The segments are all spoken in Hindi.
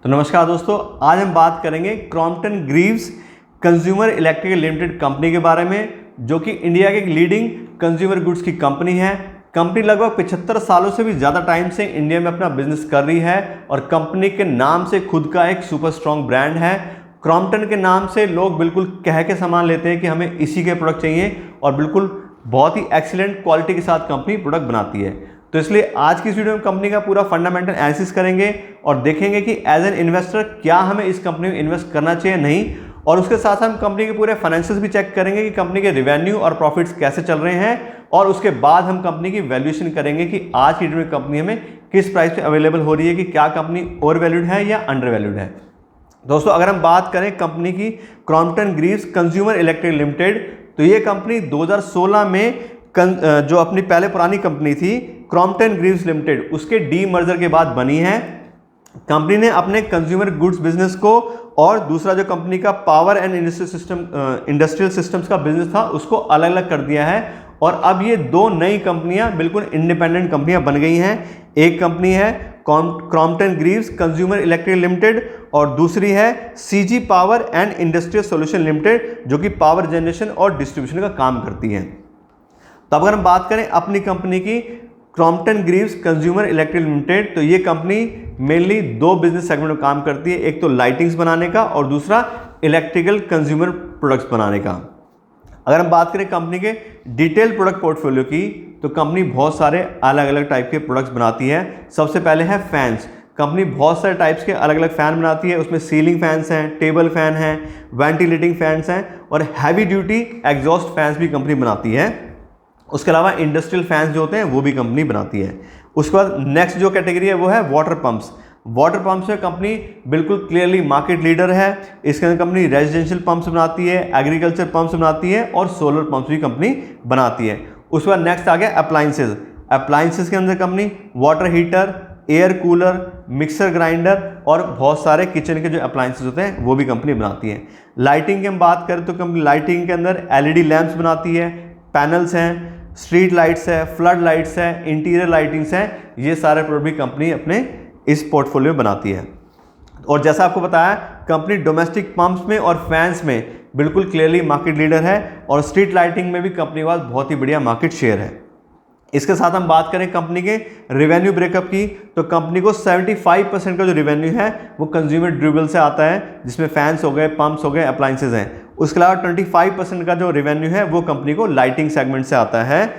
तो नमस्कार दोस्तों, आज हम बात करेंगे Crompton Greaves consumer electrical limited company के बारे में, जो कि इंडिया की एक लीडिंग कंज्यूमर गुड्स की कंपनी है। कंपनी लगभग 75 सालों से भी ज़्यादा टाइम से इंडिया में अपना बिजनेस कर रही है और कंपनी के नाम से खुद का एक सुपर स्ट्रॉन्ग ब्रांड है। क्रॉम्पटन के नाम से लोग बिल्कुल कह के सामान लेते हैं कि हमें इसी के प्रोडक्ट चाहिए और बिल्कुल बहुत ही एक्सीलेंट क्वालिटी के साथ कंपनी प्रोडक्ट बनाती है। तो इसलिए आज की इस वीडियो में कंपनी का पूरा फंडामेंटल एनालिसिस करेंगे और देखेंगे कि एज एन इन्वेस्टर क्या हमें इस कंपनी में इन्वेस्ट करना चाहिए नहीं, और उसके साथ हम कंपनी के पूरे फाइनेंशियल्स भी चेक करेंगे कि कंपनी के रेवेन्यू और प्रॉफिट्स कैसे चल रहे हैं, और उसके बाद हम कंपनी की वैल्यूएशन करेंगे कि आज की डेट में कंपनी में किस प्राइस पे अवेलेबल हो रही है, कि क्या कंपनी ओवर वैल्यूड है या अंडर वैल्यूड है। दोस्तों, अगर हम बात करें कंपनी की Crompton Greaves consumer electrical limited, तो ये कंपनी 2016 में जो अपनी पहले पुरानी कंपनी थी क्रॉम्पटन ग्रीव्स लिमिटेड, उसके डी मर्जर के बाद बनी है। कंपनी ने अपने कंज्यूमर गुड्स बिजनेस को और दूसरा जो कंपनी का पावर एंड इंडस्ट्रियल सिस्टम्स का बिजनेस था उसको अलग अलग कर दिया है, और अब ये दो नई कंपनियां बिल्कुल इंडिपेंडेंट कंपनियां बन गई हैं। एक कंपनी है Crompton Greaves consumer electrical limited और दूसरी है CG power and industrial solution limited, जो कि पावर जनरेशन और डिस्ट्रीब्यूशन का काम करती है। तो अगर हम बात करें अपनी कंपनी की Crompton Greaves consumer electrical limited, तो ये कंपनी मेनली दो बिजनेस सेगमेंट में काम करती है, एक तो लाइटिंग्स बनाने का और दूसरा इलेक्ट्रिकल कंज्यूमर प्रोडक्ट्स बनाने का। अगर हम बात करें कंपनी के डिटेल प्रोडक्ट पोर्टफोलियो की, तो कंपनी बहुत सारे अलग अलग टाइप के प्रोडक्ट्स बनाती है। सबसे पहले है फैंस। कंपनी बहुत सारे टाइप्स के अलग अलग फैन बनाती है, उसमें सीलिंग फैंस हैं, टेबल फैन हैं, वेंटिलेटिंग फैंस हैं और हैवी ड्यूटी एग्जॉस्ट फैंस भी कंपनी बनाती है। उसके अलावा इंडस्ट्रियल फैंस जो होते हैं वो भी कंपनी बनाती है। उसके बाद नेक्स्ट जो कैटेगरी है वो है वाटर पंप्स। वाटर पंप्स में कंपनी बिल्कुल क्लियरली मार्केट लीडर है। इसके अंदर कंपनी रेजिडेंशियल पंप्स बनाती है, एग्रीकल्चर पंप्स बनाती है और सोलर पंप्स भी कंपनी बनाती है। उसके बाद नेक्स्ट आ गया अप्लाइंसेज। अप्लाइंसेज के अंदर company water heater, air cooler, mixer grinder और बहुत सारे किचन के जो अप्लाइंसेज होते हैं वो भी कंपनी बनाती है। लाइटिंग की हम बात करें तो कंपनी लाइटिंग के अंदर एलईडी लैंप्स बनाती है, पैनल्स हैं, स्ट्रीट लाइट्स है, फ्लड लाइट्स है, इंटीरियर लाइटिंग्स हैं, ये सारे प्रोडक्ट भी कंपनी अपने इस पोर्टफोलियो में बनाती है। और जैसा आपको बताया, कंपनी डोमेस्टिक पंप्स में और फैंस में बिल्कुल क्लियरली मार्केट लीडर है और स्ट्रीट लाइटिंग में भी कंपनी के पास बहुत ही बढ़िया मार्केट शेयर है। इसके साथ हम बात करें कंपनी के रेवेन्यू ब्रेकअप की, तो कंपनी को 75% का जो रेवेन्यू है वो कंज्यूमर ड्यूरेबल से आता है, जिसमें फैंस हो गए, पंप्स हो गए, अप्लाइंसेज हैं। उसके अलावा 25% का जो रेवेन्यू है वो कंपनी को लाइटिंग सेगमेंट से आता है।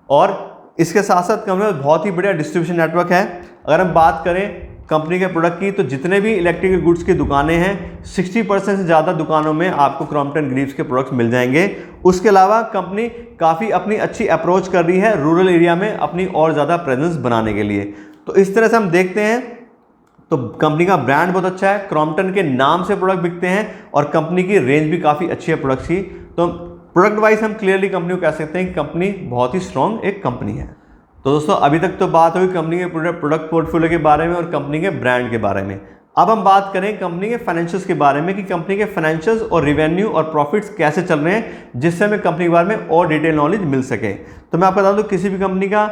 और इसके साथ साथ कंपनी में बहुत ही बढ़िया डिस्ट्रीब्यूशन नेटवर्क है। अगर हम बात करें कंपनी के प्रोडक्ट की, तो जितने भी इलेक्ट्रिकल गुड्स की दुकानें हैं 60% से ज़्यादा दुकानों में आपको क्रॉम्पटन ग्रीव्स के प्रोडक्ट्स मिल जाएंगे। उसके अलावा कंपनी काफ़ी अपनी अच्छी अप्रोच कर रही है रूरल एरिया में अपनी और ज़्यादा प्रेजेंस बनाने के लिए। तो इस तरह से हम देखते हैं तो कंपनी का ब्रांड बहुत अच्छा है, क्रॉम्पटन के नाम से प्रोडक्ट बिकते हैं और कंपनी की रेंज भी काफ़ी अच्छी है प्रोडक्ट्स की। तो प्रोडक्ट वाइज हम क्लियरली कंपनी को कह सकते हैं कि कंपनी बहुत ही स्ट्रॉन्ग एक कंपनी है। तो दोस्तों, अभी तक तो बात हुई कंपनी के प्रोडक्ट पोर्टफोलियो के बारे में और कंपनी के ब्रांड के बारे में। अब हम बात करें कंपनी के फाइनेंशियल्स के बारे में कि कंपनी के फाइनेंशियल्स और रेवेन्यू और प्रॉफिट्स कैसे चल रहे हैं, जिससे हमें कंपनी के बारे में और डिटेल नॉलेज मिल सके। तो मैं आपको बता दूं, किसी भी कंपनी का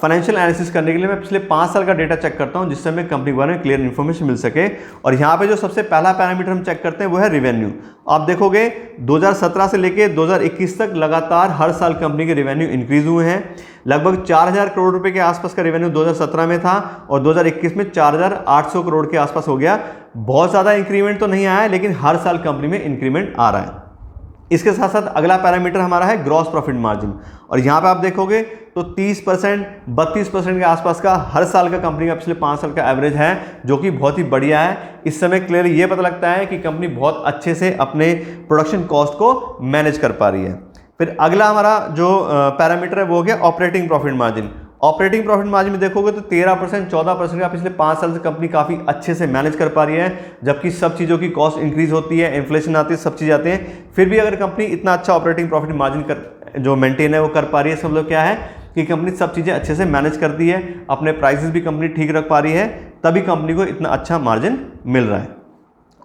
फाइनेंशियल एनालिसिस करने के लिए मैं पिछले 5 साल का डेटा चेक करता हूं, जिससे हमें कंपनी के बारे में क्लियर इन्फॉर्मेशन मिल सके। और यहाँ पे जो सबसे पहला पैरामीटर हम चेक करते हैं वो है रेवेन्यू। आप देखोगे 2017 से लेके 2021 तक लगातार हर साल कंपनी के रेवेन्यू इंक्रीज हुए हैं। लगभग 4000 करोड़ रुपए के आसपास का रेवेन्यू 2017 में था और 2021 में 4800 करोड़ के आसपास हो गया। बहुत ज़्यादा इंक्रीमेंट तो नहीं आया है, लेकिन हर साल कंपनी में इंक्रीमेंट आ रहा है। इसके साथ साथ अगला पैरामीटर हमारा है ग्रॉस प्रॉफिट मार्जिन, और यहाँ पे आप देखोगे तो 30%, 32% के आसपास का हर साल का कंपनी का पिछले 5 साल का एवरेज है, जो कि बहुत ही बढ़िया है। इस समय क्लियरली ये पता लगता है कि कंपनी बहुत अच्छे से अपने प्रोडक्शन कॉस्ट को मैनेज कर पा रही है। फिर अगला हमारा जो पैरामीटर है वो हो गया operating profit margin. Operating profit margin में देखोगे तो 13%, 14% का पिछले 5 साल से कंपनी काफ़ी अच्छे से मैनेज कर पा रही है, जबकि सब चीज़ों की कॉस्ट इंक्रीज होती है, इन्फ्लेशन आती है, सब चीज़ आते हैं, फिर भी अगर कंपनी इतना अच्छा ऑपरेटिंग प्रॉफिट मार्जिन जो मेंटेन है वो कर पा रही है, सब लोग क्या है कि कंपनी सब चीज़ें अच्छे से मैनेज करती है, अपने प्राइसेस भी कंपनी ठीक रख पा रही है, तभी कंपनी को इतना अच्छा मार्जिन मिल रहा है।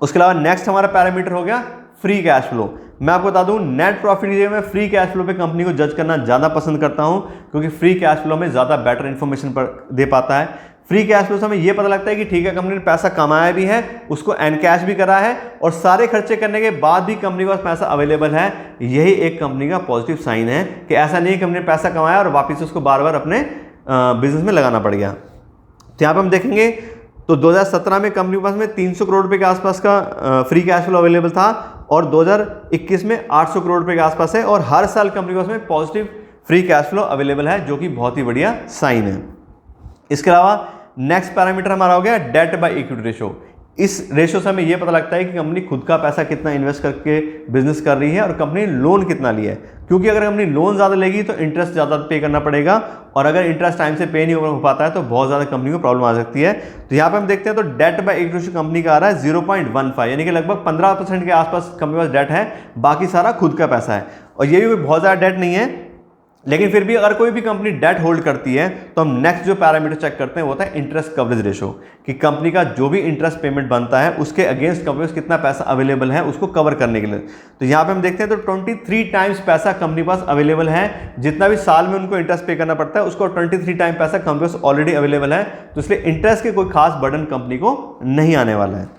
उसके अलावा नेक्स्ट हमारा पैरामीटर हो गया फ्री कैश फ्लो। मैं आपको बता दूं, नेट प्रॉफिट की जगह मैं फ्री कैश फ्लो पे कंपनी को जज करना ज़्यादा पसंद करता हूं, क्योंकि फ्री कैश फ्लो में ज़्यादा बेटर इन्फॉर्मेशन पर दे पाता है। फ्री कैश फ्लो से हमें ये पता लगता है कि ठीक है कंपनी ने पैसा कमाया भी है, उसको एनकैश भी करा है और सारे खर्चे करने के बाद भी कंपनी के पास पैसा अवेलेबल है। यही एक कंपनी का पॉजिटिव साइन है कि ऐसा नहीं कंपनी ने पैसा कमाया और वापस उसको बार बार अपने बिजनेस में लगाना पड़ गया। तो यहाँ पे हम देखेंगे तो 2017 में कंपनी के पास में 300 करोड़ रुपए के आसपास का फ्री कैश फ्लो अवेलेबल था और 2021 में 800 करोड़ रुपए के आसपास है और हर साल कंपनी के पास में positive free cash flow available है, जो कि बहुत ही बढ़िया साइन है। इसके अलावा नेक्स्ट पैरामीटर हमारा हो गया डेट बाय इक्विटी रेशो। इस रेशो से हमें यह पता लगता है कि कंपनी खुद का पैसा कितना इन्वेस्ट करके बिजनेस कर रही है और कंपनी लोन कितना लिया है, क्योंकि अगर कंपनी लोन ज़्यादा लेगी तो इंटरेस्ट ज़्यादा पे करना पड़ेगा और अगर इंटरेस्ट टाइम से पे नहीं हो पाता है तो बहुत ज़्यादा कंपनी को प्रॉब्लम आ सकती है। तो यहाँ पे हम देखते हैं तो debt by equity ratio company का आ रहा है 0.15, यानी कि लगभग 15% के आसपास कंपनी के पास डेट है, बाकी सारा खुद का पैसा है। और ये भी बहुत ज़्यादा डेट नहीं है, लेकिन फिर भी अगर कोई भी कंपनी डेट होल्ड करती है तो हम नेक्स्ट जो पैरामीटर चेक करते हैं वो होता है इंटरेस्ट कवरेज रेशो, कि कंपनी का जो भी इंटरेस्ट पेमेंट बनता है उसके अगेंस्ट कंपनी को कितना पैसा अवेलेबल है उसको कवर करने के लिए। तो यहाँ पे हम देखते हैं तो 23 टाइम्स पैसा कंपनी के पास अवेलेबल है, जितना भी साल में उनको इंटरेस्ट पे करना पड़ता है उसको 23 टाइम पैसा कंपनी के पास ऑलरेडी अवेलेबल है, तो इसलिए इंटरेस्ट के कोई खास बर्डन कंपनी को नहीं आने वाला है।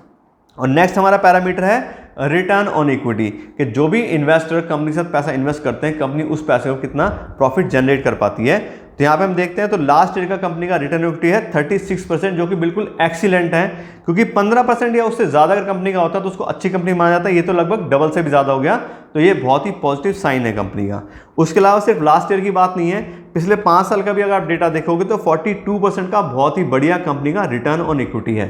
और नेक्स्ट हमारा पैरामीटर है रिटर्न ऑन इक्विटी, कि जो भी इन्वेस्टर कंपनी के साथ पैसा इन्वेस्ट करते हैं कंपनी उस पैसे को कितना प्रॉफिट जनरेट कर पाती है। तो यहाँ पे हम देखते हैं तो लास्ट ईयर का कंपनी का रिटर्न इक्विटी है 36%, जो कि बिल्कुल एक्सीलेंट है, क्योंकि 15% या उससे ज़्यादा अगर कंपनी का होता है तो उसको अच्छी कंपनी माना जाता है। ये तो लगभग डबल से भी ज़्यादा हो गया, तो ये बहुत ही पॉजिटिव साइन है कंपनी का। उसके अलावा सिर्फ लास्ट ईयर की बात नहीं है, पिछले 5 साल का भी अगर आप डेटा देखोगे तो 42% का बहुत ही बढ़िया कंपनी का रिटर्न ऑन इक्विटी है।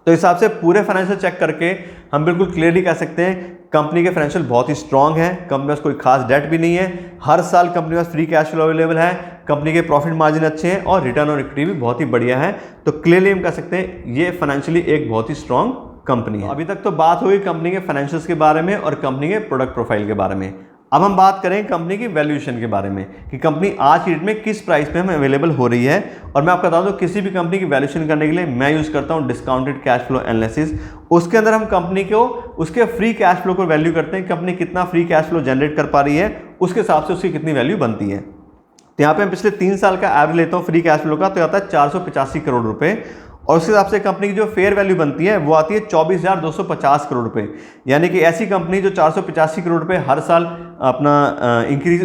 तो इस हिसाब से पूरे फाइनेंशियल चेक करके हम बिल्कुल क्लियरली कह सकते हैं कंपनी के फाइनेंशियल बहुत ही स्ट्रांग है, कंपनी के पास कोई खास डेट भी नहीं है, हर साल कंपनी के पास फ्री कैश फ्लो अवेलेबल है, कंपनी के प्रॉफिट मार्जिन अच्छे हैं और रिटर्न ऑन इक्विटी भी बहुत ही बढ़िया है। तो क्लियरली हम कह सकते हैं ये फाइनेंशियली एक बहुत ही स्ट्रांग कंपनी है। अभी तक तो बात हुई कंपनी के फाइनेंशियल्स के बारे में और कंपनी के प्रोडक्ट प्रोफाइल के बारे में। अब हम बात करें कंपनी की वैल्यूएशन के बारे में कि कंपनी आज की डेट में किस प्राइस पे हमें अवेलेबल हो रही है। और मैं आपको बता दूं किसी भी कंपनी की वैल्यूएशन करने के लिए मैं यूज़ करता हूं डिस्काउंटेड कैश फ्लो एनालिसिस। उसके अंदर हम कंपनी को उसके फ्री कैश फ्लो को वैल्यू करते हैं, कंपनी कितना फ्री कैश फ्लो जनरेट कर पा रही है उसके हिसाब से उसकी कितनी वैल्यू बनती है। तो यहाँ पे हम पिछले 3 साल का एवरेज लेता हूँ फ्री कैश फ्लो का, तो आता है 485 करोड़ रुपये और उसके हिसाब से कंपनी की जो फेयर वैल्यू बनती है वो आती है 24,250 करोड़ रुपए। यानी कि ऐसी कंपनी जो 485 करोड़ रुपए हर साल अपना इंक्रीज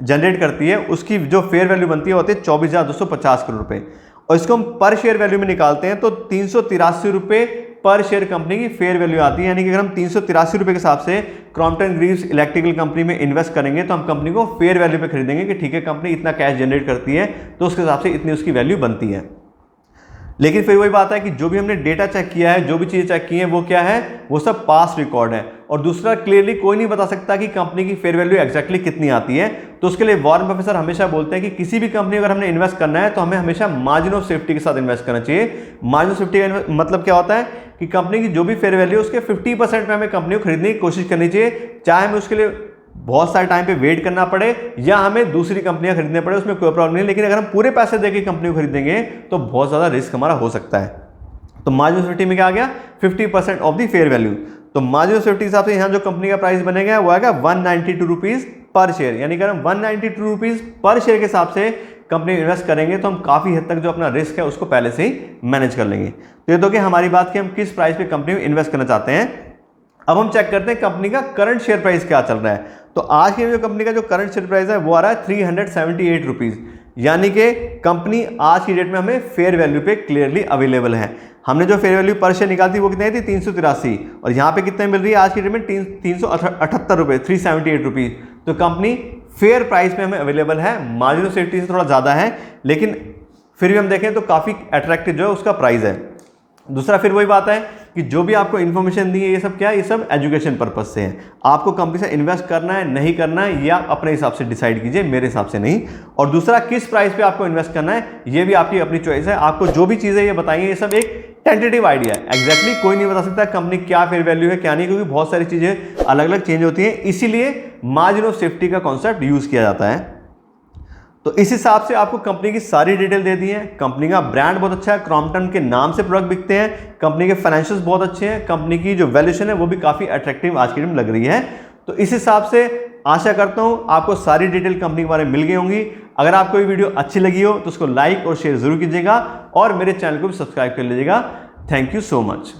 जनरेट करती है उसकी जो फेयर वैल्यू बनती है वो आती है 24,250 करोड़ रुपए। और इसको हम पर शेयर वैल्यू में निकालते हैं तो 383 रुपये पर शेयर कंपनी की फेयर वैल्यू आती है। यानी कि अगर हम 383 रुपये के हिसाब से क्रॉम्पटन ग्रीव्स इलेक्ट्रिकल कंपनी में इन्वेस्ट करेंगे तो हम कंपनी को फेयर वैल्यू पे खरीदेंगे कि ठीक है कंपनी इतना कैश जनरेट करती है तो उसके हिसाब से इतनी उसकी वैल्यू बनती है। लेकिन फिर वही बात है कि जो भी हमने डेटा चेक किया है, जो भी चीज़ें चेक की हैं वो क्या है, वो सब पास्ट रिकॉर्ड है। और दूसरा क्लियरली कोई नहीं बता सकता कि कंपनी की फेयर वैल्यू एग्जैक्टली कितनी आती है। तो उसके लिए वॉरेन बफेट हमेशा बोलते हैं कि किसी भी कंपनी अगर हमने इन्वेस्ट करना है तो हमें हमेशा मार्जिन ऑफ सेफ्टी के साथ इन्वेस्ट करना चाहिए। मार्जिन ऑफ सेफ्टी का मतलब क्या होता है कि कंपनी की जो भी फेयर वैल्यू है उसके 50% में हमें कंपनी को खरीदने की कोशिश करनी चाहिए, चाहे हमें उसके लिए बहुत सारे टाइम पे वेट करना पड़े या हमें दूसरी कंपनियां खरीदने पड़े, उसमें कोई प्रॉब्लम नहीं। लेकिन अगर हम पूरे पैसे देके कंपनी को खरीदेंगे तो बहुत ज़्यादा रिस्क हमारा हो सकता है। तो मार्जिन ऑफ सेफ्टी में क्या आ गया 50% ऑफ द फेयर वैल्यू। तो मार्जिन ऑफ सेफ्टी के हिसाब से यहाँ जो कंपनी का प्राइस बनेगा वो आएगा 192 रुपीज़ पर शेयर। यानी कि अगर हम 192 रुपीज़ पर शेयर के हिसाब से कंपनी इन्वेस्ट करेंगे तो हम काफ़ी हद तक जो अपना रिस्क है उसको पहले से ही मैनेज कर लेंगे। तो ये तो कि हमारी बात कि हम किस प्राइस पे कंपनी में इन्वेस्ट करना चाहते हैं। अब हम चेक करते हैं कंपनी का करंट शेयर प्राइस क्या चल रहा है। तो आज की जो कंपनी का जो करंट शेयर प्राइस है वो आ रहा है 378 रुपीज़। यानी कि कंपनी आज की डेट में हमें फेयर वैल्यू पे क्लियरली अवेलेबल है। हमने जो फेयर वैल्यू पर शेयर निकाली थी वो कितनी थी 383 और यहाँ पे कितने मिल रही है आज की डेट में 378 रुपये 378 रुपीज़। तो कंपनी फेयर प्राइस में हमें अवेलेबल है, मार्जिन ऑफ सेफ्टी से थोड़ा ज़्यादा है लेकिन फिर भी हम देखें तो काफ़ी अट्रैक्टिव जो है उसका प्राइस है। दूसरा फिर वही बात है कि जो भी आपको इन्फॉर्मेशन दी है ये सब क्या है, ये सब एजुकेशन पर्पज से है। आपको कंपनी से इन्वेस्ट करना है नहीं करना है या अपने हिसाब से डिसाइड कीजिए, मेरे हिसाब से नहीं। और दूसरा किस प्राइस पे आपको इन्वेस्ट करना है ये भी आपकी अपनी चॉइस है। आपको जो भी चीज़ें ये बताइए ये सब एक टेंटेटिव आइडिया है, एग्जैक्टली कोई नहीं बता सकता कंपनी क्या फेयर वैल्यू है क्या नहीं, क्योंकि बहुत सारी चीज़ें अलग अलग चेंज होती हैं। इसीलिए मार्जिन ऑफ सेफ्टी का कॉन्सेप्ट यूज़ किया जाता है। तो इस हिसाब से आपको कंपनी की सारी डिटेल दे दी है। कंपनी का ब्रांड बहुत अच्छा है, क्रॉम्पटन के नाम से प्रोडक्ट बिकते हैं, कंपनी के फाइनेंशियल्स बहुत अच्छे हैं, कंपनी की जो वैल्यूएशन है वो भी काफ़ी अट्रैक्टिव आज की डेट में लग रही है। तो इस हिसाब से आशा करता हूँ आपको सारी डिटेल कंपनी के बारे में मिल गई होंगी। अगर आपको ये वीडियो अच्छी लगी हो तो उसको लाइक और शेयर जरूर कीजिएगा और मेरे चैनल को भी सब्सक्राइब कर लीजिएगा। Thank you so much.